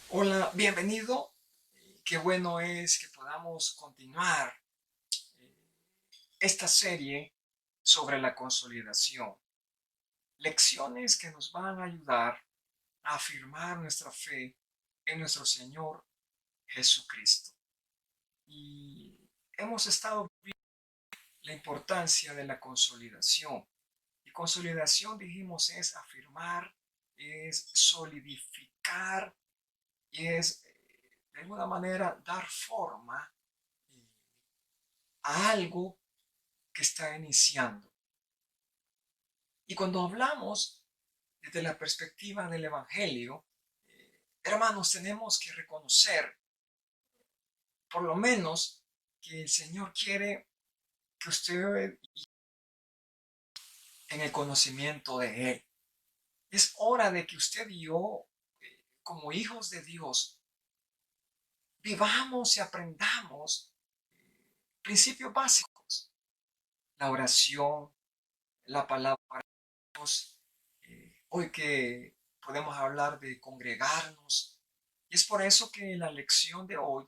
Hola, bienvenido. Qué bueno es que podamos continuar eh, esta serie sobre la consolidación. Lecciones que nos van a ayudar a afirmar nuestra fe en nuestro Señor Jesucristo. Y hemos estado viendo la importancia de la consolidación. Y consolidación, dijimos, es afirmar, es solidificar y es de alguna manera dar forma eh, a algo que está iniciando. Y cuando hablamos desde la perspectiva del Evangelio, hermanos, tenemos que reconocer, por lo menos, que el Señor quiere que usted en el conocimiento de Él. Es hora de que usted y yo, como hijos de Dios, vivamos y aprendamos principios básicos. La oración, la palabra de Dios, hoy que podemos hablar de congregarnos. Y es por eso que la lección de hoy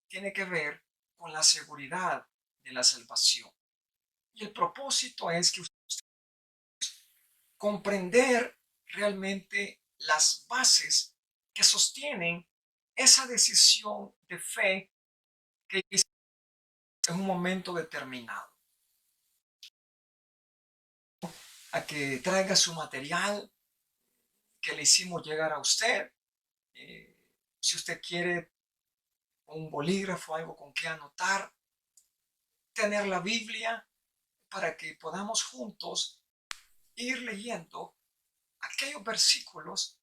tiene que ver con la seguridad de la salvación. Y el propósito es que comprender realmente las bases que sostienen esa decisión de fe que hizo en un momento determinado. A que traiga su material que le hicimos llegar a usted. Eh, si usted quiere un bolígrafo, algo con que anotar, tener la Biblia para que podamos juntos ir leyendo aquellos versículos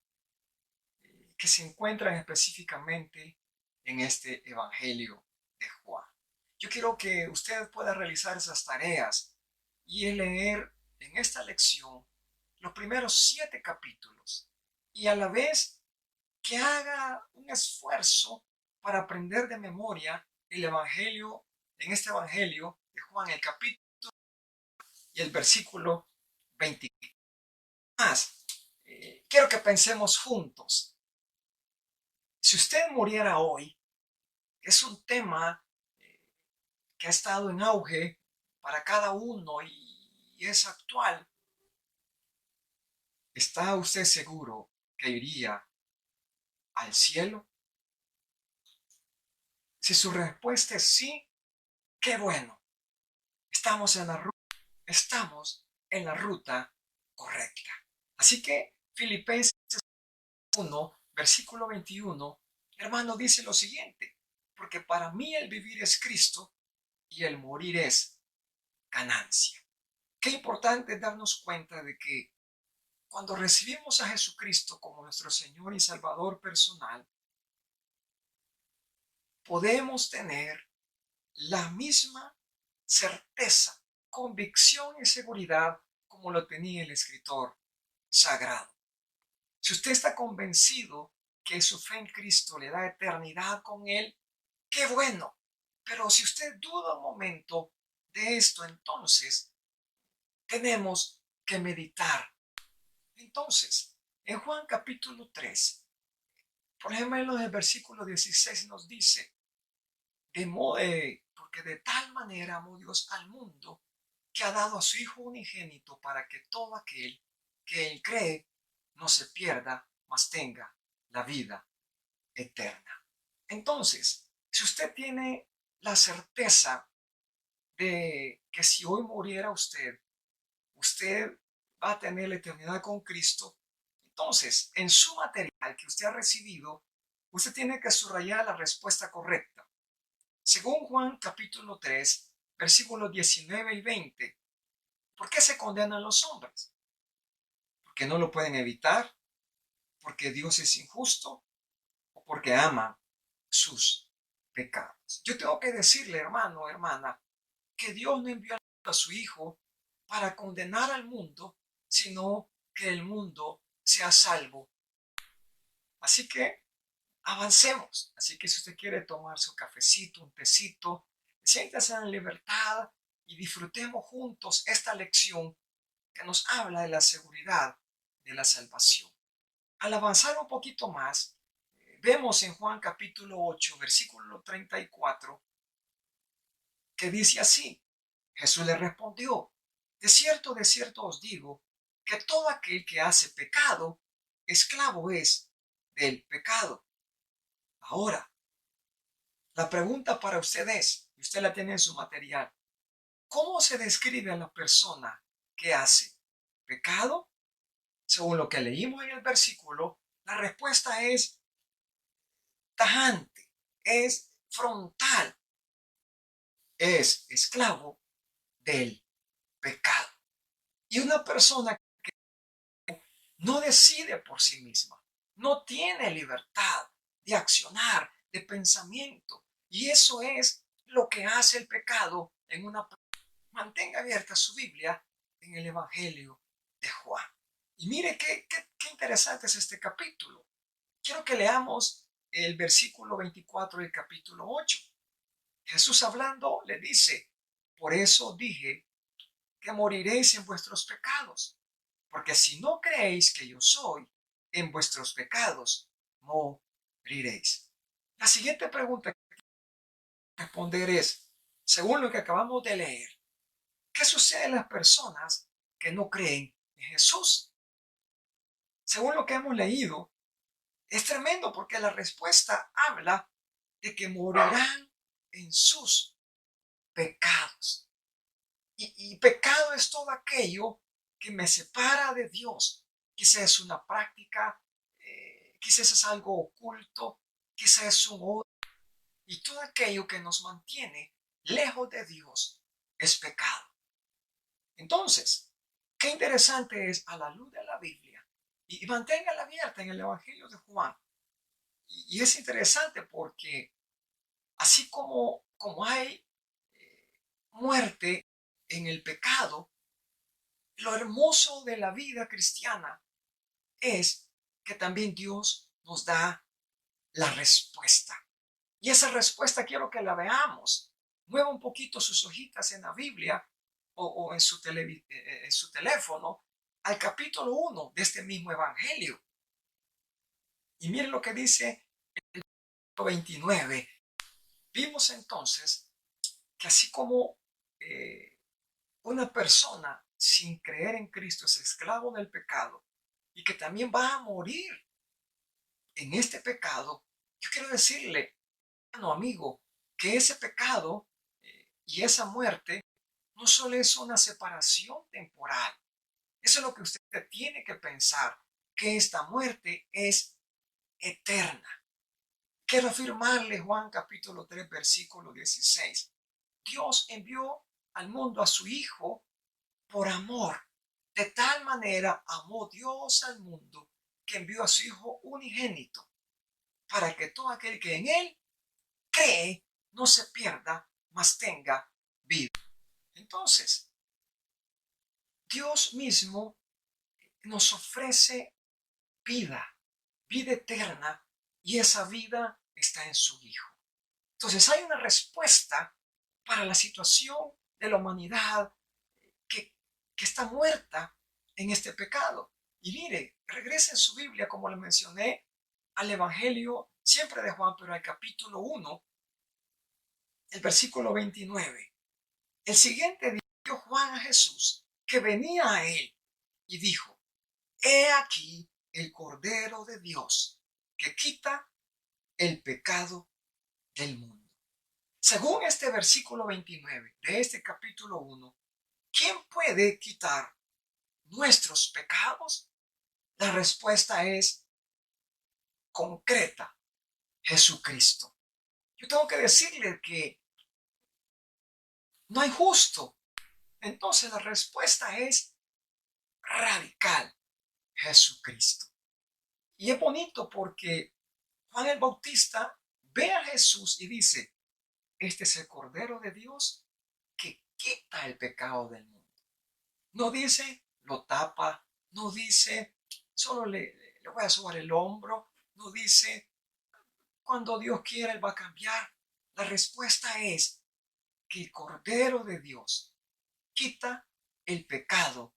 que se encuentran específicamente en este Evangelio de Juan. Yo quiero que usted pueda realizar esas tareas y leer en esta lección los primeros 7 capítulos y a la vez que haga un esfuerzo para aprender de memoria el Evangelio, en este Evangelio de Juan, el capítulo y el versículo 20. Más, quiero que pensemos juntos. Si usted muriera hoy, es un tema que ha estado en auge para cada uno y es actual. ¿Está usted seguro que iría al cielo? Si su respuesta es sí, qué bueno. Estamos en la estamos en la ruta correcta. Así que Filipenses 1, versículo 21, hermano, dice lo siguiente, porque para mí el vivir es Cristo y el morir es ganancia. Qué importante es darnos cuenta de que cuando recibimos a Jesucristo como nuestro Señor y Salvador personal, podemos tener la misma certeza, convicción y seguridad como lo tenía el escritor sagrado. Si usted está convencido que su fe en Cristo le da eternidad con Él, qué bueno. Pero si usted duda un momento de esto, entonces tenemos que meditar. Entonces, en Juan capítulo 3, por ejemplo, en el versículo 16 nos dice, porque de tal manera amó Dios al mundo que ha dado a su Hijo unigénito para que todo aquel que Él cree no se pierda, mas tenga la vida eterna. Entonces, si usted tiene la certeza de que si hoy muriera usted, usted va a tener la eternidad con Cristo, entonces en su material que usted ha recibido, usted tiene que subrayar la respuesta correcta. Según Juan capítulo 3, versículos 19 y 20, ¿por qué se condenan los hombres? ¿Porque no lo pueden evitar? ¿Porque Dios es injusto? ¿O porque ama sus pecados? Yo tengo que decirle, hermano, hermana, que Dios no envió a su Hijo para condenar al mundo, sino que el mundo sea salvo. Así que avancemos. Así que si usted quiere tomar su cafecito, un tecito, siéntase en libertad y disfrutemos juntos esta lección que nos habla de la seguridad de la salvación. Al avanzar un poquito más, vemos en Juan capítulo 8, versículo 34, que dice así: Jesús le respondió: de cierto os digo, que todo aquel que hace pecado, esclavo es del pecado. Ahora, la pregunta para usted es, y usted la tiene en su material: ¿cómo se describe a la persona que hace pecado? Según lo que leímos en el versículo, la respuesta es tajante, es frontal, es esclavo del pecado. Y una persona no decide por sí misma, no tiene libertad de accionar, de pensamiento. Y eso es lo que hace el pecado en una... Mantenga abierta su Biblia en el Evangelio de Juan. Y mire qué interesante es este capítulo. Quiero que leamos el versículo 24 del capítulo 8. Jesús hablando le dice: por eso dije que moriréis en vuestros pecados, porque si no creéis que yo soy, en vuestros pecados moriréis. La siguiente pregunta que responder es, según lo que acabamos de leer, ¿qué sucede en las personas que no creen en Jesús? Según lo que hemos leído, es tremendo porque la respuesta habla de que morirán en sus pecados. Y pecado es todo aquello que me separa de Dios. Quizás es una práctica, quizás es algo oculto, quizás es un odio. Y todo aquello que nos mantiene lejos de Dios es pecado. Entonces, qué interesante es a la luz de la Biblia. Y manténgala abierta en el Evangelio de Juan. Y es interesante porque así como hay muerte en el pecado, lo hermoso de la vida cristiana es que también Dios nos da la respuesta. Y esa respuesta quiero que la veamos. Mueva un poquito sus hojitas en la Biblia o en en su teléfono al capítulo 1 de este mismo Evangelio. Y miren lo que dice el 29. Vimos entonces que así como una persona sin creer en Cristo es esclavo del pecado y que también va a morir en este pecado, yo quiero decirle, no amigo, que ese pecado y esa muerte no solo es una separación temporal, eso es lo que usted tiene que pensar, que esta muerte es eterna. Quiero afirmarle Juan capítulo 3 versículo 16. Dios envió al mundo a su Hijo por amor. De tal manera amó Dios al mundo que envió a su Hijo unigénito para que todo aquel que en Él cree no se pierda, mas tenga vida. Entonces, Dios mismo nos ofrece vida, vida eterna, y esa vida está en su Hijo. Entonces hay una respuesta para la situación de la humanidad que, que está muerta en este pecado. Y mire, regrese en su Biblia, como le mencioné, al Evangelio, siempre de Juan, pero al capítulo 1, el versículo 29. El siguiente día vio Juan a Jesús, que venía a él, y dijo: he aquí el Cordero de Dios, que quita el pecado del mundo. Según este versículo 29 de este capítulo 1, ¿quién puede quitar nuestros pecados? La respuesta es concreta: Jesucristo. Yo tengo que decirle que no hay justo. Entonces la respuesta es radical: Jesucristo. Y es bonito porque Juan el Bautista ve a Jesús y dice: este es el Cordero de Dios que quita el pecado del mundo. No dice lo tapa, no dice solo le voy a sobar el hombro, no dice cuando Dios quiera Él va a cambiar. La respuesta es que el Cordero de Dios quita el pecado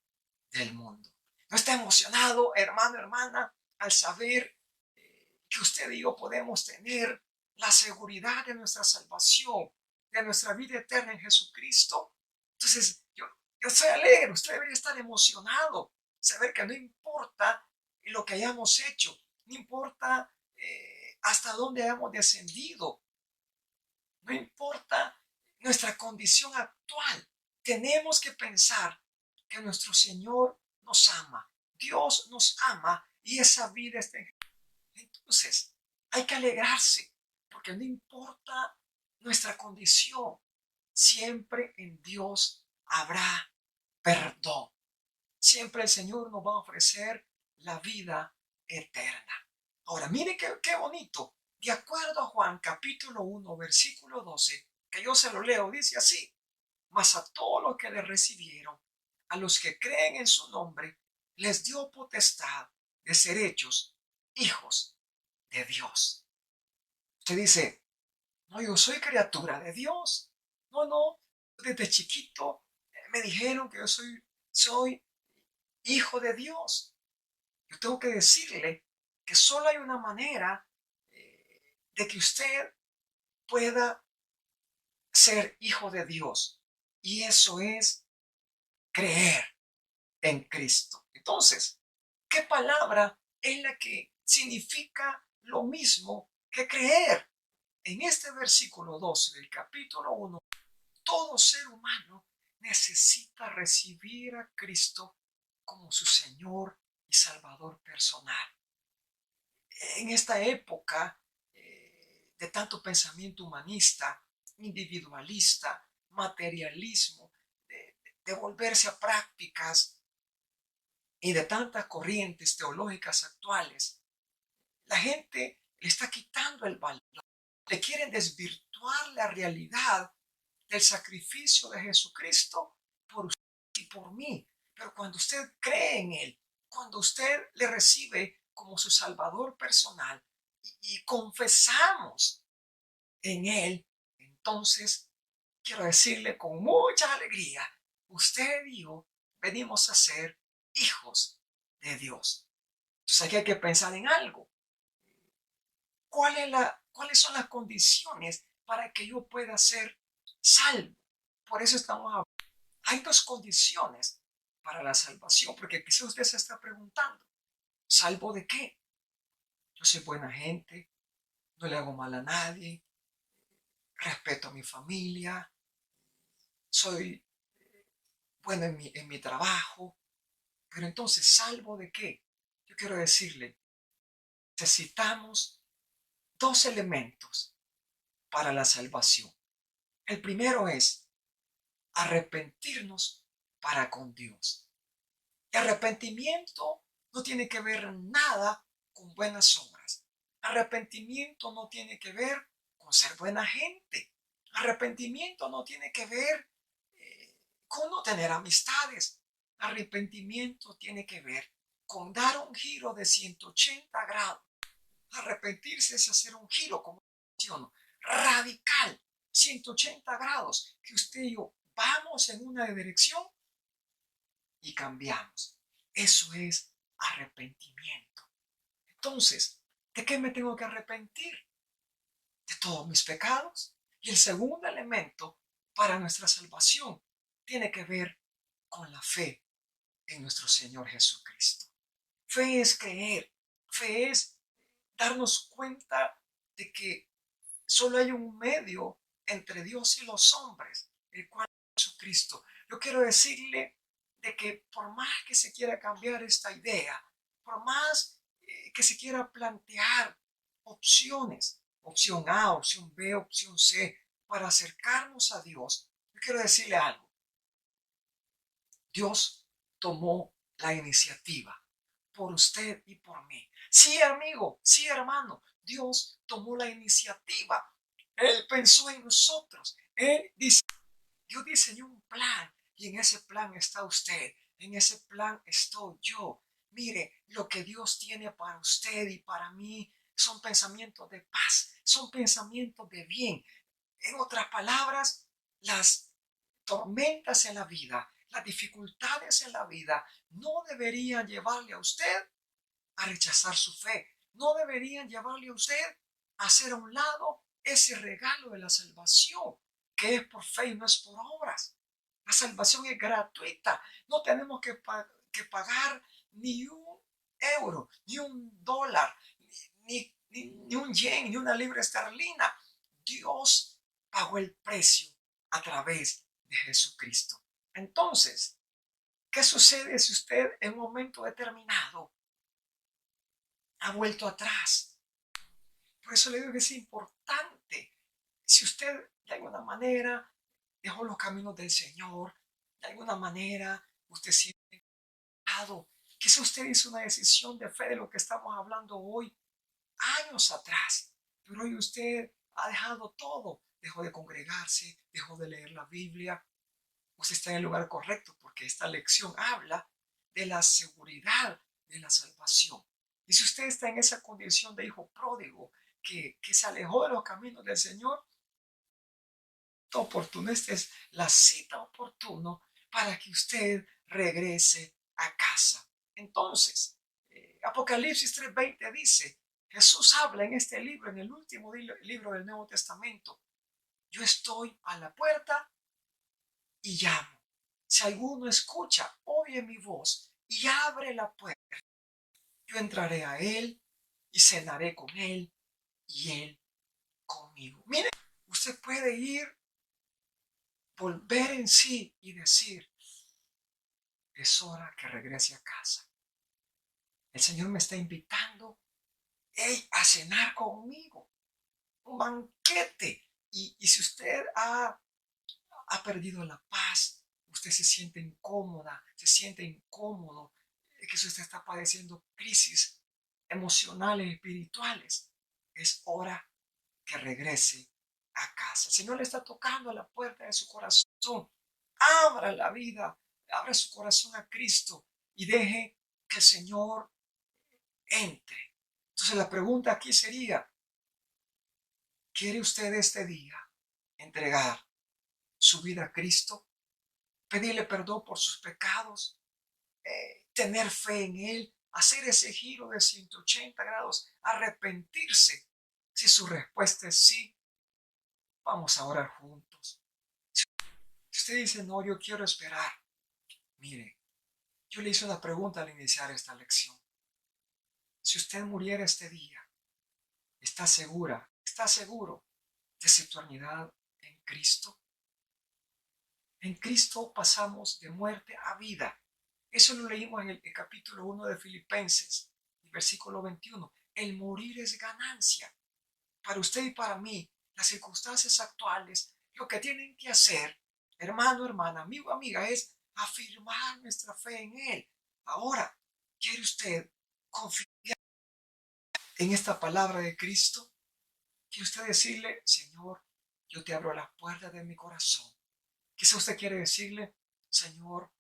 del mundo. ¿No está emocionado, hermano, hermana, al saber que usted y yo podemos tener la seguridad de nuestra salvación, de nuestra vida eterna en Jesucristo. Entonces, yo estoy alegre, usted debería estar emocionado, saber que no importa lo que hayamos hecho, no importa hasta dónde hayamos descendido, no importa nuestra condición actual, tenemos que pensar que nuestro Señor nos ama, Dios nos ama y esa vida está en Jesús. Entonces, hay que alegrarse, porque no importa nuestra condición, siempre en Dios habrá perdón. Siempre el Señor nos va a ofrecer la vida eterna. Ahora, mire qué bonito. De acuerdo a Juan capítulo 1, versículo 12, que yo se lo leo, dice así: mas a todos los que le recibieron, a los que creen en su nombre, les dio potestad de ser hechos hijos de Dios. Usted dice, no, yo soy criatura de Dios. No, no, desde chiquito me dijeron que yo soy hijo de Dios. Yo tengo que decirle que solo hay una manera de que usted pueda ser hijo de Dios, y eso es creer en Cristo. Entonces, ¿qué palabra es la que significa lo mismo que creer? En este versículo 12 del capítulo 1, todo ser humano necesita recibir a Cristo como su Señor y Salvador personal. En esta época de tanto pensamiento humanista, individualista, materialismo, de volverse a prácticas y de tantas corrientes teológicas actuales, la gente le está quitando el valor, le quieren desvirtuar la realidad del sacrificio de Jesucristo por usted y por mí. Pero cuando usted cree en Él, cuando usted le recibe como su Salvador personal y confesamos en Él, entonces quiero decirle con mucha alegría, usted y yo venimos a ser hijos de Dios. Entonces aquí hay que pensar en algo. ¿Cuáles son las condiciones para que yo pueda ser salvo? Por eso estamos hablando. Hay dos condiciones para la salvación, porque quizás usted se está preguntando, ¿salvo de qué? Yo soy buena gente, no le hago mal a nadie, respeto a mi familia, soy bueno en mi trabajo, pero entonces, ¿salvo de qué? Yo quiero decirle, necesitamos dos elementos para la salvación. El primero es arrepentirnos para con Dios. El arrepentimiento no tiene que ver nada con buenas obras. Arrepentimiento no tiene que ver con ser buena gente. Arrepentimiento no tiene que ver con no tener amistades. Arrepentimiento tiene que ver con dar un giro de 180 grados. Arrepentirse es hacer un giro, como menciono, radical, 180 grados, que usted y yo vamos en una dirección y cambiamos. Eso es arrepentimiento. Entonces, ¿de qué me tengo que arrepentir? De todos mis pecados. Y el segundo elemento para nuestra salvación tiene que ver con la fe en nuestro Señor Jesucristo. Fe es creer, fe es darnos cuenta de que solo hay un medio entre Dios y los hombres, el cual es Jesucristo. Yo quiero decirle de que por más que se quiera cambiar esta idea, por más que se quiera plantear opciones, opción A, opción B, opción C, para acercarnos a Dios, yo quiero decirle algo. Dios tomó la iniciativa por usted y por mí. Sí, amigo, sí, hermano, Dios tomó la iniciativa. Él pensó en nosotros. Dios diseñó un plan y en ese plan está usted. En ese plan estoy yo. Mire, lo que Dios tiene para usted y para mí son pensamientos de paz, son pensamientos de bien. En otras palabras, las tormentas en la vida, las dificultades en la vida no deberían llevarle a usted a rechazar su fe, no deberían llevarle a usted a hacer a un lado ese regalo de la salvación, que es por fe y no es por obras. La salvación es gratuita. No tenemos que pagar ni un euro, ni un dólar, ni un yen, ni una libra esterlina. Dios pagó el precio a través de Jesucristo. Entonces, ¿qué sucede si usted en un momento determinado ha vuelto atrás? Por eso le digo que es importante. Si usted de alguna manera dejó los caminos del Señor, de alguna manera usted siente pecado, quizá usted hizo una decisión de fe de lo que estamos hablando hoy, años atrás, pero hoy usted ha dejado todo, dejó de congregarse, dejó de leer la Biblia. Usted está en el lugar correcto porque esta lección habla de la seguridad de la salvación. Y si usted está en esa condición de hijo pródigo que se alejó de los caminos del Señor, oportuno, esta es la cita oportuna para que usted regrese a casa. Entonces, Apocalipsis 3:20 dice, Jesús habla en este libro, en el último libro del Nuevo Testamento, yo estoy a la puerta y llamo. Si alguno escucha, oye mi voz y abre la puerta, yo entraré a él y cenaré con él y él conmigo. Mire, usted puede ir, volver en sí y decir, es hora que regrese a casa. El Señor me está invitando a cenar conmigo, un banquete. Y si usted ha perdido la paz, usted se siente incómoda, se siente incómodo, que usted está padeciendo crisis emocionales, espirituales, es hora que regrese a casa. El Señor le está tocando a la puerta de su corazón. Abra la vida, abra su corazón a Cristo y deje que el Señor entre. Entonces la pregunta aquí sería, ¿quiere usted este día entregar su vida a Cristo? Pedirle perdón por sus pecados, tener fe en Él, hacer ese giro de 180 grados, arrepentirse. Si su respuesta es sí, vamos a orar juntos. Si usted dice, no, yo quiero esperar, mire, yo le hice una pregunta al iniciar esta lección. Si usted muriera este día, está seguro de su eternidad en Cristo? En Cristo pasamos de muerte a vida. Eso lo leímos en el capítulo 1 de Filipenses, el versículo 21. El morir es ganancia. Para usted y para mí, las circunstancias actuales, lo que tienen que hacer, hermano, hermana, amigo, amiga, es afirmar nuestra fe en Él. Ahora, ¿quiere usted confiar en esta palabra de Cristo? ¿Quiere usted decirle, Señor, yo te abro las puertas de mi corazón? Quizá usted quiere decirle, Señor,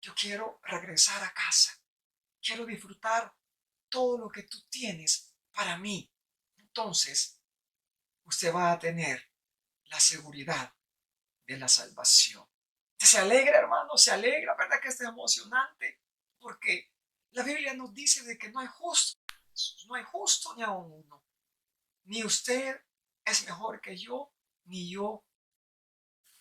yo quiero regresar a casa. Quiero disfrutar todo lo que tú tienes para mí. Entonces, usted va a tener la seguridad de la salvación. Se alegra, hermano, se alegra, ¿verdad que esto es emocionante? Porque la Biblia nos dice de que no hay justo, no hay justo ni aun uno. Ni usted es mejor que yo, ni yo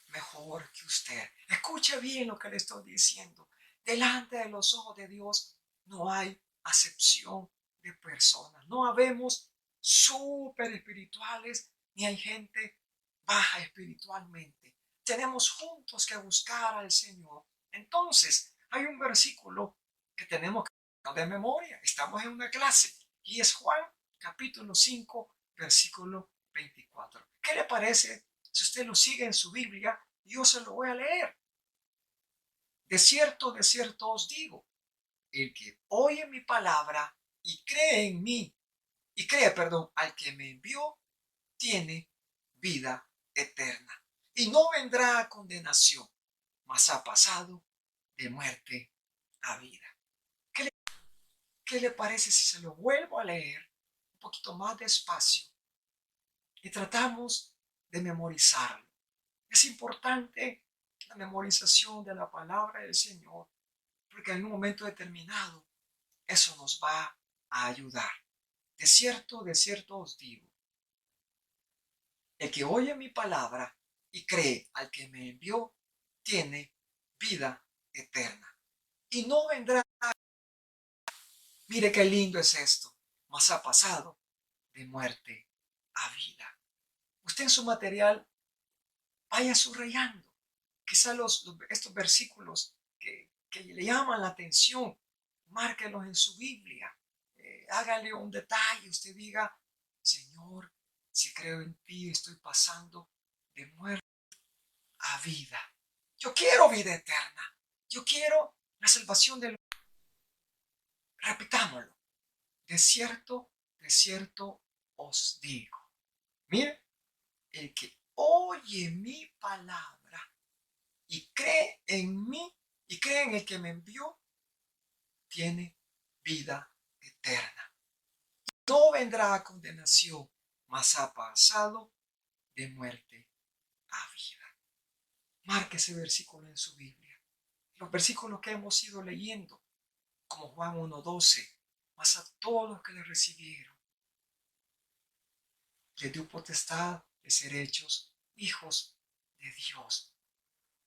mejor que usted. Escuche bien lo que le estoy diciendo. Delante de los ojos de Dios no hay acepción de personas. No habemos súper espirituales ni hay gente baja espiritualmente. Tenemos juntos que buscar al Señor. Entonces, hay un versículo que tenemos que de memoria. Estamos en una clase y es Juan capítulo 5, versículo 24. ¿Qué le parece si usted lo sigue en su Biblia? Yo se lo voy a leer. De cierto os digo, el que oye mi palabra y cree en mí, y cree, perdón, al que me envió, tiene vida eterna. Y no vendrá a condenación, mas ha pasado de muerte a vida. ¿Qué le parece si se lo vuelvo a leer un poquito más despacio y tratamos de memorizarlo? Es importante la memorización de la palabra del Señor, porque en un momento determinado eso nos va a ayudar. de cierto os digo, el que oye mi palabra y cree al que me envió, tiene vida eterna. Y no vendrá, mire qué lindo es esto, mas ha pasado de muerte a vida. Usted en su material vaya subrayando, quizá estos versículos que le llaman la atención, márquelos en su Biblia, hágale un detalle, usted diga, Señor, si creo en ti, estoy pasando de muerte a vida. Yo quiero vida eterna, yo quiero la salvación del... Repitámoslo, de cierto os digo. Mire, el que oye mi palabra y cree en mí y cree en el que me envió, tiene vida eterna. No vendrá a condenación, mas ha pasado de muerte a vida. Marque ese versículo en su Biblia. Los versículos que hemos ido leyendo, como Juan 1:12, mas a todos los que le recibieron, les dio potestad de ser hechos hijos de Dios.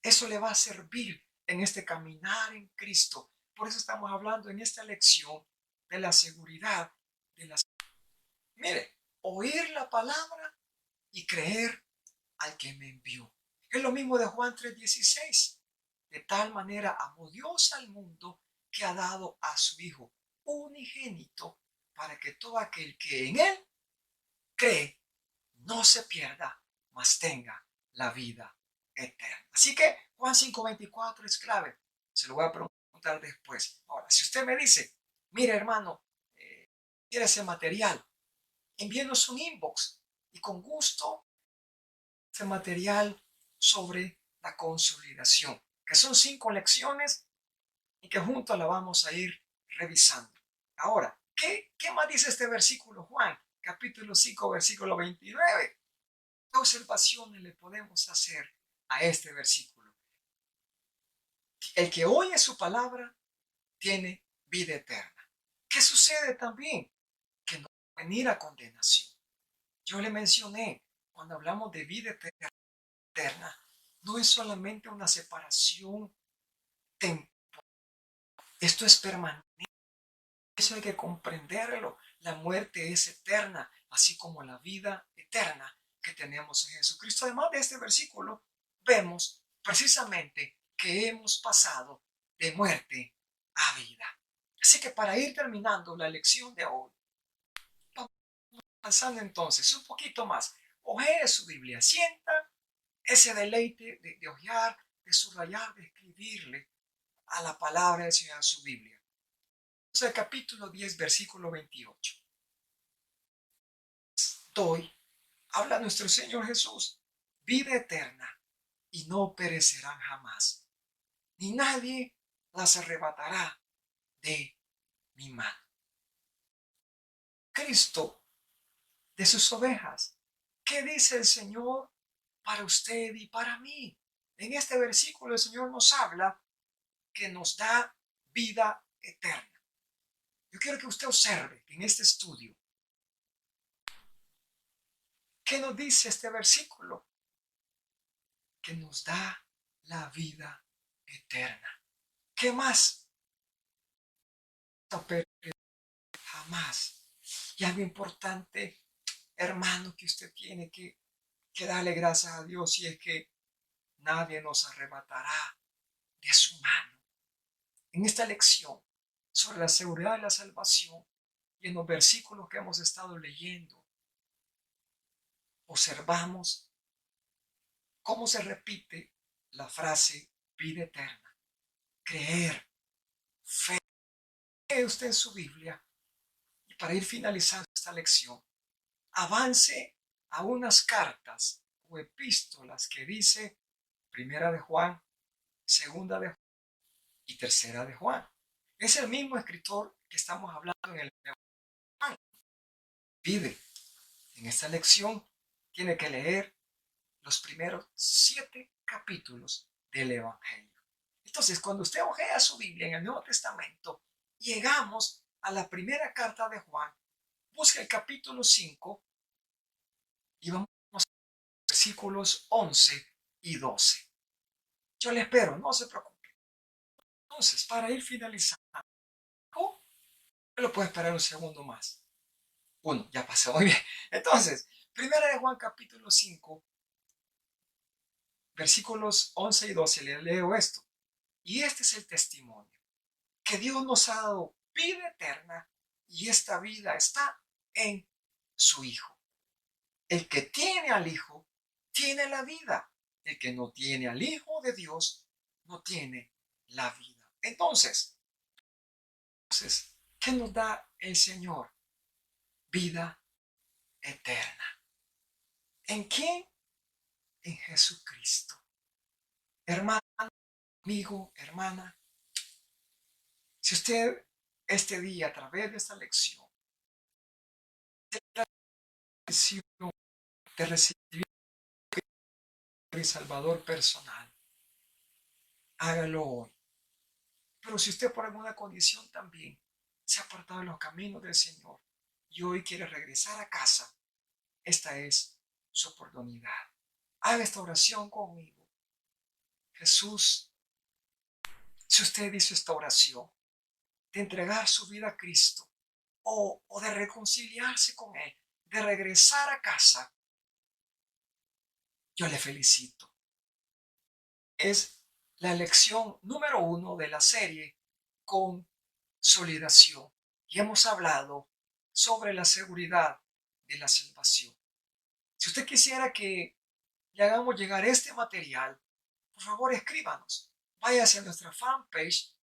Eso le va a servir en este caminar en Cristo. Por eso estamos hablando en esta lección de la seguridad de la... Mire, oír la palabra y creer al que me envió. Es lo mismo de Juan 3:16. De tal manera amó Dios al mundo que ha dado a su Hijo unigénito para que todo aquel que en él cree no se pierda, mas tenga la vida eterna. Así que Juan 5:24 es clave. Se lo voy a preguntar después. Ahora, si usted me dice, mire hermano, quiere ese material, envíenos un inbox y con gusto ese material sobre la consolidación, que son 5 lecciones y que juntos la vamos a ir revisando. Ahora, ¿qué más dice este versículo, Juan? Capítulo 5, versículo 29. ¿Qué observaciones le podemos hacer a este versículo? El que oye su palabra tiene vida eterna. ¿Qué sucede también? Que no va a venir a condenación. Yo le mencioné, cuando hablamos de vida eterna, no es solamente una separación temporal. Esto es permanente. Eso hay que comprenderlo. La muerte es eterna, así como la vida eterna que tenemos en Jesucristo. Además de este versículo, vemos precisamente que hemos pasado de muerte a vida. Así que para ir terminando la lección de hoy, vamos avanzando entonces un poquito más. Ojee su Biblia, sienta ese deleite de hojear, de subrayar, de escribirle a la palabra del Señor en su Biblia. El capítulo 10, versículo 28. Doy, habla nuestro Señor Jesús, vida eterna, y no perecerán jamás, ni nadie las arrebatará de mi mano. Cristo, de sus ovejas, ¿qué dice el Señor para usted y para mí? En este versículo el Señor nos habla que nos da vida eterna. Yo quiero que usted observe en este estudio, ¿qué nos dice este versículo? Que nos da la vida eterna. ¿Qué más? Jamás. Y algo importante, hermano, que usted tiene que darle gracias a Dios, y es que nadie nos arrebatará de su mano. En esta lección sobre la seguridad de la salvación y en los versículos que hemos estado leyendo, observamos cómo se repite la frase vida eterna, creer, fe. Lee usted en su Biblia, y para ir finalizando esta lección, avance a unas cartas o epístolas que dice Primera de Juan, Segunda de Juan y Tercera de Juan. Es el mismo escritor que estamos hablando en el Juan. Pide en esta lección, tiene que leer los primeros 7 capítulos del Evangelio. Entonces, cuando usted ojea su Biblia en el Nuevo Testamento, llegamos a la primera carta de Juan, Busca el capítulo 5 y vamos a versículos 11 y 12. Yo le espero, no se preocupe. Entonces, para ir finalizando, lo puedo esperar un segundo más. Uno, ya pasó, muy bien. Entonces, primera de Juan capítulo 5, versículos 11 y 12, le leo esto. Y este es el testimonio, que Dios nos ha dado vida eterna y esta vida está en su Hijo. El que tiene al Hijo, tiene la vida. El que no tiene al Hijo de Dios, no tiene la vida. Entonces, ¿qué nos da el Señor? Vida eterna. ¿En quién? En Jesucristo. Hermano, amigo, hermana, si usted este día, a través de esta lección, de recibir a mi Salvador personal, hágalo hoy. Pero si usted por alguna condición también se ha apartado de los caminos del Señor y hoy quiere regresar a casa, esta es su oportunidad. Haga esta oración conmigo. Jesús, si usted hizo esta oración de entregar su vida a Cristo o de reconciliarse con Él, de regresar a casa, yo le felicito. Es la lección número 1 de la serie Consolidación. Y hemos hablado sobre la seguridad de la salvación. Si usted quisiera que le hagamos llegar este material, por favor escríbanos. Váyase a nuestra fanpage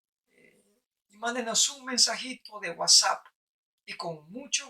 y mándenos un mensajito de WhatsApp y con mucho gusto